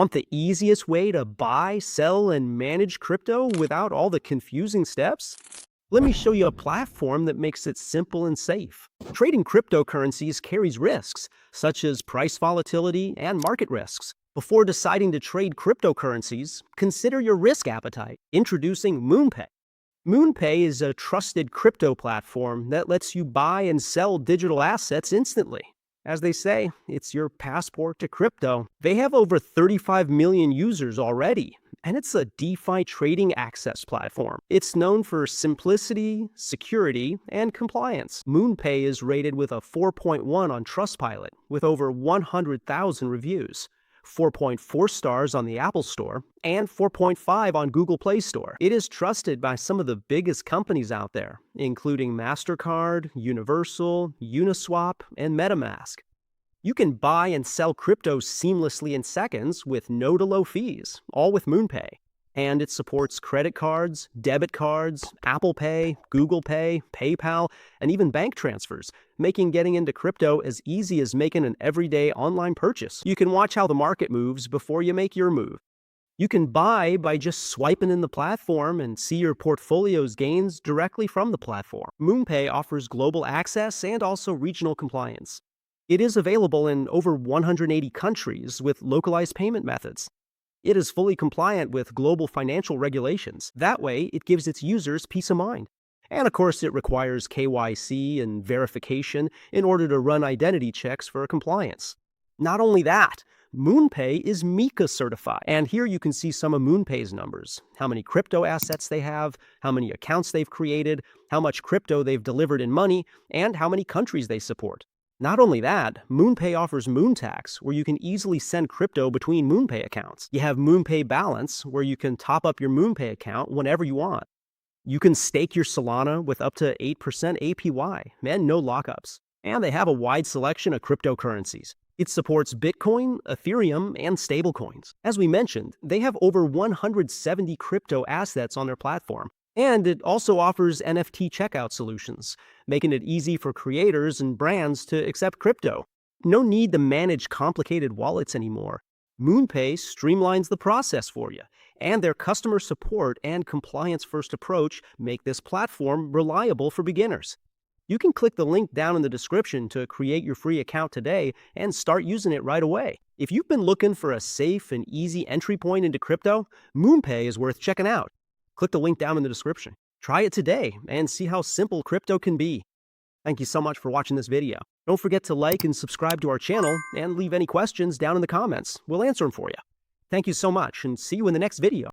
Want the easiest way to buy, sell, and manage crypto without all the confusing steps? Let me show you a platform that makes it simple and safe. Trading cryptocurrencies carries risks, such as price volatility and market risks. Before deciding to trade cryptocurrencies, consider your risk appetite. Introducing MoonPay. MoonPay is a trusted crypto platform that lets you buy and sell digital assets instantly. As they say, it's your passport to crypto. They have over 35 million users already, and it's a DeFi trading access platform. It's known for simplicity, security, and compliance. MoonPay is rated with a 4.1 on Trustpilot, with over 100,000 reviews. 4.4 stars on the Apple Store, and 4.5 on Google Play Store. It is trusted by some of the biggest companies out there, including MasterCard, Universal, Uniswap, and MetaMask. You can buy and sell crypto seamlessly in seconds with no to low fees, all with MoonPay. And it supports credit cards, debit cards, Apple Pay, Google Pay, PayPal, and even bank transfers, making getting into crypto as easy as making an everyday online purchase. You can watch how the market moves before you make your move. You can buy by just swiping in the platform and see your portfolio's gains directly from the platform. MoonPay offers global access and also regional compliance. It is available in over 180 countries with localized payment methods. It is fully compliant with global financial regulations. That way, it gives its users peace of mind. And of course, it requires KYC and verification in order to run identity checks for compliance. Not only that, MoonPay is MiCA certified. And here you can see some of MoonPay's numbers. How many crypto assets they have, how many accounts they've created, how much crypto they've delivered in money, and how many countries they support. Not only that, MoonPay offers MoonTax, where you can easily send crypto between MoonPay accounts. You have MoonPay Balance, where you can top up your MoonPay account whenever you want. You can stake your Solana with up to 8% APY, and no lockups. And they have a wide selection of cryptocurrencies. It supports Bitcoin, Ethereum, and stablecoins. As we mentioned, they have over 170 crypto assets on their platform. And it also offers NFT checkout solutions, making it easy for creators and brands to accept crypto. No need to manage complicated wallets anymore. MoonPay streamlines the process for you, and their customer support and compliance-first approach make this platform reliable for beginners. You can click the link down in the description to create your free account today and start using it right away. If you've been looking for a safe and easy entry point into crypto, MoonPay is worth checking out. Click the link down in the description. Try it today and see how simple crypto can be. Thank you so much for watching this video. Don't forget to like and subscribe to our channel and leave any questions down in the comments. We'll answer them for you. Thank you so much and see you in the next video.